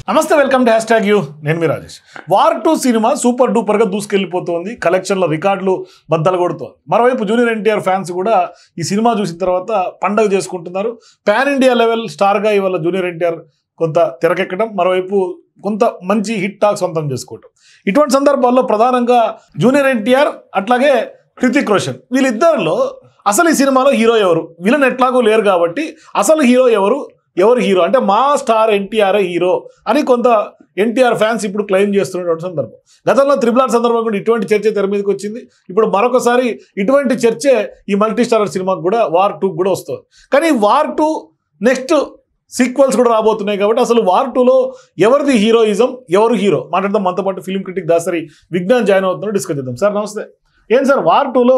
నమస్తే, welcome to #you. నేను మీ Rajesh. War 2 cinema super డూపర్గా దూసుకెళ్ళిపోతుంది, కలెక్షన్ల రికార్డులు బద్దలు కొడుతోంది. మరోవైపు జూనియర్ ఎన్టీఆర్ ఫ్యాన్స్ కూడా ఈ సినిమా చూసిన తర్వాత పండగ చేసుకుంటున్నారు. పాన్ ఇండియా లెవెల్ స్టార్గా ఇవాళ జూనియర్ ఎన్టీఆర్ కొంత తెరకెక్కడం, మరోవైపు కొంత మంచి హిట్ టాక్ సొంతం చేసుకోవటం. ఇటువంటి సందర్భాల్లో ప్రధానంగా జూనియర్ ఎన్టీఆర్ అట్లాగే హృతిక్ రోషన్, వీళ్ళిద్దరిలో అసలు ఈ సినిమాలో హీరో ఎవరు, విలన్ ఎట్లాగో లేరు కాబట్టి అసలు హీరో ఎవరు హీరో అంటే మా స్టార్ ఎన్టీఆర్ హీరో అని కొంత ఎన్టీఆర్ ఫ్యాన్స్ ఇప్పుడు క్లెయిమ్ చేస్తున్నటువంటి సందర్భం. గతంలో RRR సందర్భం కూడా ఇటువంటి చర్చ తెర మీదకి వచ్చింది. ఇప్పుడు మరొకసారి ఇటువంటి చర్చే ఈ మల్టీ స్టారర్ సినిమాకు కూడా వార్ 2 కూడా వస్తుంది. కానీ వార్ 2 నెక్స్ట్ సీక్వెల్స్ కూడా రాబోతున్నాయి కాబట్టి అసలు వార్ 2లో ఎవరిది హీరోయిజం, ఎవరు హీరో మాట్లాడదాం. మనతో పాటు film critic Dasari Vignan join అవుతున్నారు, డిస్కస్ చేద్దాం. సార్ నమస్తే. ఏం సార్, వార్ 2లో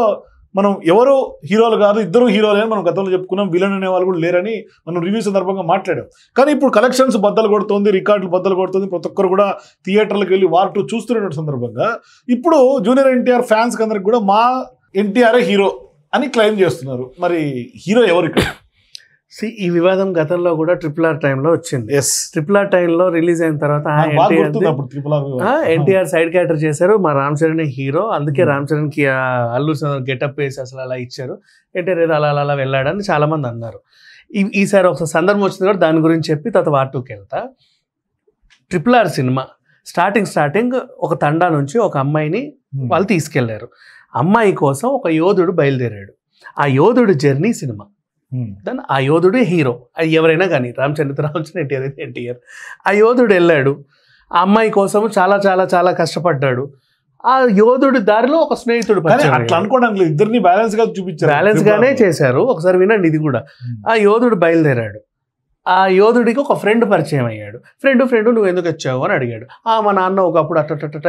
మనం ఎవరు హీరోలు కాదు, ఇద్దరు హీరోలు అని మనం గతంలో చెప్పుకున్నాం. విలన్ అనే వాళ్ళు కూడా లేరని మనం రివ్యూ సందర్భంగా మాట్లాడాం. కానీ ఇప్పుడు కలెక్షన్స్ బద్దలు కొడుతుంది, రికార్డులు బద్దలు కొడుతుంది. ప్రతి ఒక్కరు కూడా థియేటర్లకు వెళ్ళి వార్ 2 చూస్తున్నటువంటి సందర్భంగా ఇప్పుడు జూనియర్ ఎన్టీఆర్ ఫ్యాన్స్ అందరికి కూడా మా ఎన్టీఆర్ హీరో అని క్లెయిమ్ చేస్తున్నారు. మరి హీరో ఎవరు ఇక్కడ? ఈ వివాదం గతంలో కూడా RRR టైంలో వచ్చింది. RRR టైంలో రిలీజ్ అయిన తర్వాత ఎన్టీఆర్ సైడ్ క్యారెక్టర్ చేశారు, మా రామ్ చరణ్ హీరో. అందుకే రామ్ చరణ్ కి అల్లు గెటప్ వేసి అసలు అలా ఇచ్చారు, ఎన్టీఆర్ అలా అలా వెళ్ళాడని చాలా మంది అన్నారు. ఈసారి ఒక సందర్భం వచ్చింది కూడా దాని గురించి చెప్పి తర్వాత వార్ 2కి వెళ్తా. RRR సినిమా స్టార్టింగ్ ఒక తండా నుంచి ఒక అమ్మాయిని వాళ్ళు తీసుకెళ్లారు. అమ్మాయి కోసం ఒక యోధుడు బయలుదేరాడు. ఆ యోధుడు జర్నీ సినిమా. దాని ఆ యోధుడే హీరో. అది ఎవరైనా కానీ రామచంద్ర ఎన్టీఆర్. ఆ యోధుడు వెళ్ళాడు, ఆ అమ్మాయి కోసం చాలా చాలా చాలా కష్టపడ్డాడు. ఆ యోధుడి దారిలో ఒక స్నేహితుడు అట్లా అనుకోవడానికి ఇద్దరిని బ్యాలెన్స్ గా చూపించారు, బ్యాలెన్స్ గానే చేశారు. ఒకసారి వినండి ఇది కూడా. ఆ యోధుడు బయలుదేరాడు, ఆ యోధుడికి ఒక ఫ్రెండ్ పరిచయం అయ్యాడు. ఫ్రెండ్ నువ్వు ఎందుకు వచ్చావు అని అడిగాడు. మా నాన్న ఒకప్పుడు అట్ట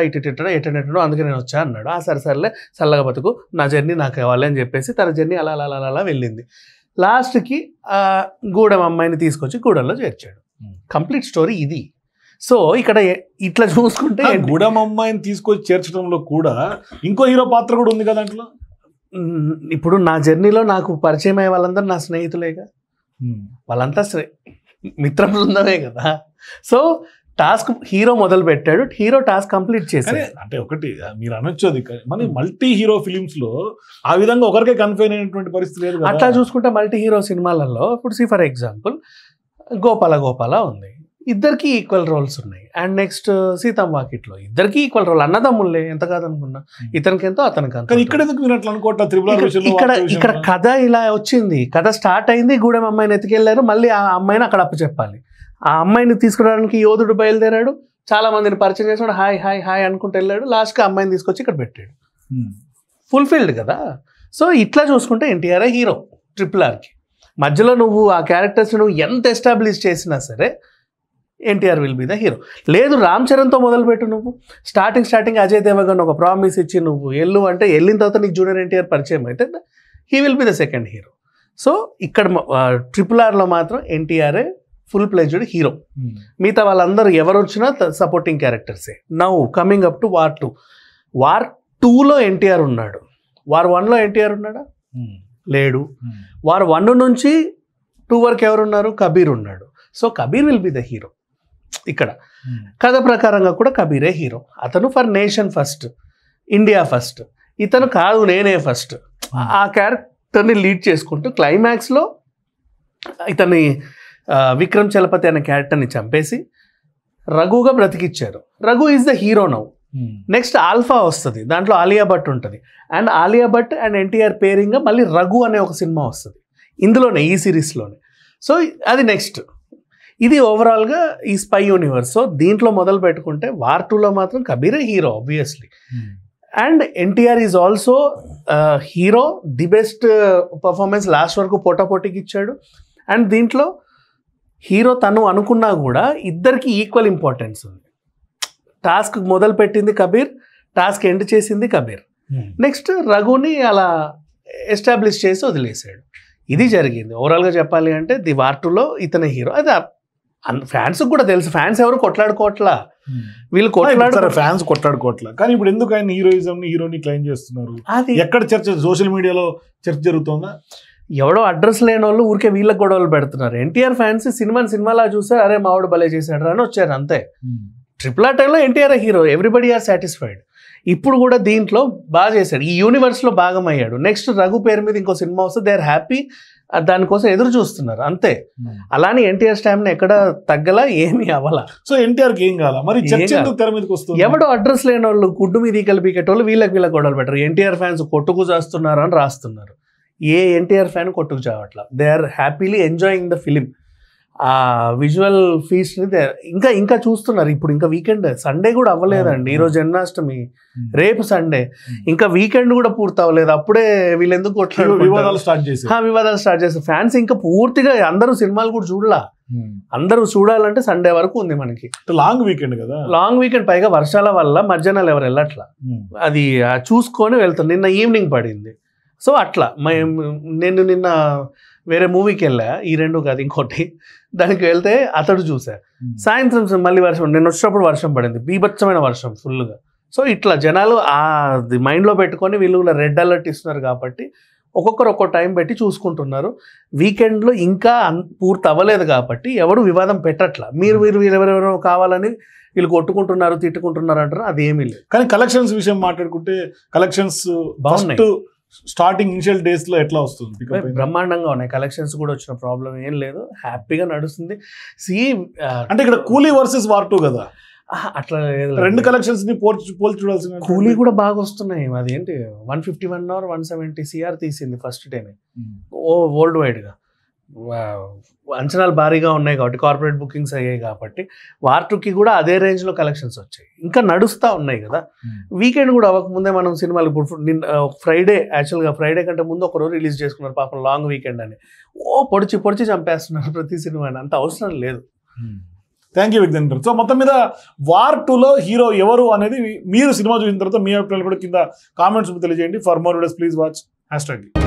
ఎట్టనెట్టనో అందుకే నేను వచ్చా అన్నాడు. సరేలే చల్లగా బతుకు, నా జర్నీ నాకు కావాలి అని చెప్పేసి తన జర్నీ అలా అలా అలా అలా వెళ్ళింది. లాస్ట్కి గూడెం అమ్మాయిని తీసుకొచ్చి గూడెంలో చేర్చాడు. కంప్లీట్ స్టోరీ ఇది. సో ఇక్కడ ఇట్లా చూసుకుంటే గూడెం అమ్మాయిని తీసుకొచ్చి చేర్చడంలో కూడా ఇంకో హీరో పాత్ర కూడా ఉంది కదా దాంట్లో. ఇప్పుడు నా జర్నీలో నాకు పరిచయం అయ్యే వాళ్ళందరూ నా స్నేహితులేగా, వాళ్ళంతా మిత్ర బృందమే కదా. సో టాస్క్ హీరో మొదలు పెట్టాడు, హీరో టాస్క్ కంప్లీట్ చేశాడు. అంటే ఒకటి మీరు అనొచ్చు, అది మన మల్టీ హీరో ఫిలిమ్స్ లో ఆ విధంగా ఒకరికే కన్ఫైన్ అయినటువంటి పరిస్థితి లేదు. అట్లా చూసుకుంటే మల్టీ హీరో సినిమాలలో ఇప్పుడు ఫర్ ఎగ్జాంపుల్ గోపాల ఉంది, ఇద్దరికి ఈక్వల్ రోల్స్ ఉన్నాయి. అండ్ నెక్స్ట్ సీతం వాకిట్లో ఇద్దరికి ఈక్వల్ రోల్, అన్నదమ్ములే ఎంత కాదనుకున్నా, ఇతనికి ఎంతో అతనికి అంత. ఇక్కడ కథ ఇలా వచ్చింది, కథ స్టార్ట్ అయింది, గూడెం అమ్మాయిని ఎత్తుకెళ్లారు, మళ్ళీ ఆ అమ్మాయిని అక్కడ అప్పచెప్పాలి. ఆ అమ్మాయిని తీసుకురావడానికి యోధుడు బయలుదేరాడు, చాలా మందిని పరిచయం చేసాడు, హాయ్ హాయ్ హాయ్ అనుకుంటూ వెళ్ళాడు. లాస్ట్కి అమ్మాయిని తీసుకొచ్చి ఇక్కడ పెట్టాడు. ఫుల్ఫిల్డ్ కదా. సో ఇట్లా చూసుకుంటే ఎన్టీఆర్ హీరో RRRకి. మధ్యలో నువ్వు ఆ క్యారెక్టర్స్ నువ్వు ఎంత ఎస్టాబ్లిష్ చేసినా సరే NTR will be the hero. లేదు రామ్ చరణ్తో మొదలుపెట్టు, నువ్వు స్టార్టింగ్ అజయ్ దేవగన్ ఒక ప్రామిస్ ఇచ్చి నువ్వు వెళ్ళు అంటే వెళ్ళిన తర్వాత నీకు జూనియర్ ఎన్టీఆర్ పరిచయం అయితే he will be the second hero. So ఇక్కడ RRRలో మాత్రం ఎన్టీఆర్ఏ ఫుల్ ప్లెజ్డ్ హీరో. మిగతా వాళ్ళందరూ ఎవరు వచ్చినా సపోర్టింగ్ క్యారెక్టర్సే. Now coming up to war 2. War 2లో ఎన్టీఆర్ ఉన్నాడు, వార్ 1లో ఎన్టీఆర్ ఉన్నాడా? లేడు. వార్ 1 నుంచి 2 వరకు ఎవరున్నారు? కబీర్ ఉన్నాడు. So Kabir will be the hero. ఇక్కడ కథ ప్రకారంగా కూడా కబీరే హీరో. అతను for nation first, India first, ఇతను కాదు నేనే ఫస్ట్. ఆ క్యారెక్టర్ని లీడ్ చేసుకుంటూ క్లైమాక్స్లో ఇతన్ని విక్రమ్ చలపతి అనే క్యారెక్టర్ని చంపేసి రఘుగా బ్రతికిచ్చారు. Raghu is the hero now. Next Alpha వస్తుంది, దాంట్లో ఆలియా భట్ ఉంటుంది. అండ్ ఆలియా భట్ అండ్ ఎన్టీఆర్ పేరింగ్గా మళ్ళీ రఘు అనే ఒక సినిమా వస్తుంది ఇందులోనే, ఈ సిరీస్లోనే. సో అది నెక్స్ట్. ఇది ఓవరాల్గా ఈ స్పై యూనివర్స్. సో దీంట్లో మొదలు పెట్టుకుంటే వార్ 2లో మాత్రం కబీరే hero obviously. And NTR is also hero. The best performance last వరకు పోటాపోటీకి ఇచ్చాడు. అండ్ దీంట్లో హీరో తను అనుకున్నా కూడా ఇద్దరికి ఈక్వల్ ఇంపార్టెన్స్ ఉంది. టాస్క్ మొదలు పెట్టింది కబీర్, టాస్క్ ఎండ్ చేసింది కబీర్. నెక్స్ట్ రఘుని అలా ఎస్టాబ్లిష్ చేసి వదిలేశాడు. ఇది జరిగింది ఓవరాల్గా చెప్పాలి అంటే. ది వార్ 2లో ఇతనే హీరో. అది ఫ్యాన్స్ కూడా తెలుసు. ఫ్యాన్స్ ఎవరు కొట్లాడుకోవట్లా, వీళ్ళు కొట్లాడుకోవట్లా. కానీ ఇప్పుడు ఎందుకు ఆయన హీరోయిజం హీరోని క్లెయిమ్ చేస్తున్నారు? ఎక్కడ చర్చ, సోషల్ మీడియాలో చర్చ జరుగుతుందా? ఎవడో అడ్రస్ లేని వాళ్ళు ఊరికే వీళ్ళకి గొడవలు పెడుతున్నారు. ఎన్టీఆర్ ఫ్యాన్స్ సినిమాలా చూసారు, అరే మావాడు భలే చేశాడు అని వచ్చారు అంతే. RRR టైంలో NTR hero, everybody are satisfied. ఇప్పుడు కూడా దీంట్లో బాగా చేశాడు, ఈ యూనివర్స్లో భాగం అయ్యాడు. నెక్స్ట్ రఘు పేరు మీద ఇంకో సినిమా వస్తే దే ఆర్ హ్యాపీ, దానికోసం ఎదురు చూస్తున్నారు అంతే. అలానే ఎన్టీఆర్ స్టామినా ఎక్కడ తగ్గలా, ఏమీ అవ్వాల. సో ఎన్టీఆర్కి ఏం కావాలా మరి? తెర మీదకి వస్తుంది. ఎవడో అడ్రస్ లేని వాళ్ళు, గుడ్డు మీద కలిపికేటోళ్ళు వీళ్ళకి గొడవలు పెట్టరు. ఎన్టీఆర్ ఫ్యాన్స్ కొట్టుకు చేస్తున్నారు అని రాస్తున్నారు. ఏ ఎన్టీఆర్ ఫ్యాన్ కొట్టుకు చావట్లా. They are happily enjoying the film. ఆ విజువల్ ఫీస్ట్ని ఇంకా చూస్తున్నారు. ఇప్పుడు ఇంకా వీకెండ్, సండే కూడా అవ్వలేదండి. ఈరోజు జన్మాష్టమి, రేపు సండే, ఇంకా వీకెండ్ కూడా పూర్తి అవ్వలేదు. అప్పుడే వీళ్ళు ఎందుకు వివాదాలు స్టార్ట్ చేశారు. ఫ్యాన్స్ ఇంకా పూర్తిగా అందరూ సినిమాలు కూడా చూడలా. అందరూ చూడాలంటే సండే వరకు ఉంది మనకి. లాంగ్ వీకెండ్ కదా, లాంగ్ వీకెండ్. పైగా వర్షాల వల్ల మధ్యాహ్నాలు ఎవరు వెళ్ళట్లా. అది చూసుకొని వెళ్తారు. నిన్న ఈవినింగ్ పడింది. సో అట్లా నేను నిన్న వేరే మూవీకి వెళ్ళా, ఈ రెండు కాదు ఇంకోటి, దానికి వెళ్తే అతడు చూసా. సాయంత్రం మళ్ళీ వర్షం, నేను వచ్చినప్పుడు వర్షం పడింది, బీభత్సమైన వర్షం ఫుల్గా. సో ఇట్లా జనాలు అది మైండ్లో పెట్టుకొని వీళ్ళు రెడ్ అలర్ట్ ఇస్తున్నారు కాబట్టి ఒక్కొక్కరు ఒక్కో టైం పెట్టి చూసుకుంటున్నారు. వీకెండ్లో ఇంకా పూర్తి అవ్వలేదు కాబట్టి ఎవరు వివాదం పెట్టట్లా. మీరు ఎవరెవరో కావాలని వీళ్ళు కొట్టుకుంటున్నారు, తిట్టుకుంటున్నారు అంటారు, అది ఏమీ లేదు. కానీ కలెక్షన్స్ విషయం మాట్లాడుకుంటే కలెక్షన్స్ బాగున్నాయి. స్టార్టింగ్ ఇనిషియల్ డేస్ లో ఎట్లా వస్తుంది? బ్రహ్మాండంగా ఉన్నాయి. కలెక్షన్స్ కూడా వచ్చిన ప్రాబ్లం ఏం లేదు, హ్యాపీగా నడుస్తుంది. అంటే ఇక్కడ కూలీ వర్సెస్ వార్ 2 కదా, అట్లా రెండు కలెక్షన్స్ ని పోల్చి చూడాల్సిన. కూలీ కూడా బాగా వస్తున్నాయి. అదేంటి 151 or 170 CR తీసింది ఫస్ట్ టైం వరల్డ్ వైడ్ గా. అంచనాలు భారీగా ఉన్నాయి కాబట్టి, కార్పొరేట్ బుకింగ్స్ అయ్యాయి కాబట్టి వార్ 2కి కూడా అదే రేంజ్లో కలెక్షన్స్ వచ్చాయి. ఇంకా నడుస్తూ ఉన్నాయి కదా. వీకెండ్ కూడా అవ్వకముందే మనం సినిమాలు ఫ్రైడే, యాక్చువల్గా ఫ్రైడే కంటే ముందు ఒక రోజు రిలీజ్ చేసుకున్నారు పాపం, లాంగ్ వీకెండ్ అని. పొడిచి చంపేస్తున్నారు ప్రతి సినిమాని, అంత అవసరం లేదు. Thank you విఘ్నేంద్ర. సో మొత్తం మీద వార్ 2లో హీరో ఎవరు అనేది మీరు సినిమా చూసిన తర్వాత మీ అభిప్రాయాలు కూడా కింద కామెంట్స్ తెలియజేయండి. For more videos please watch #.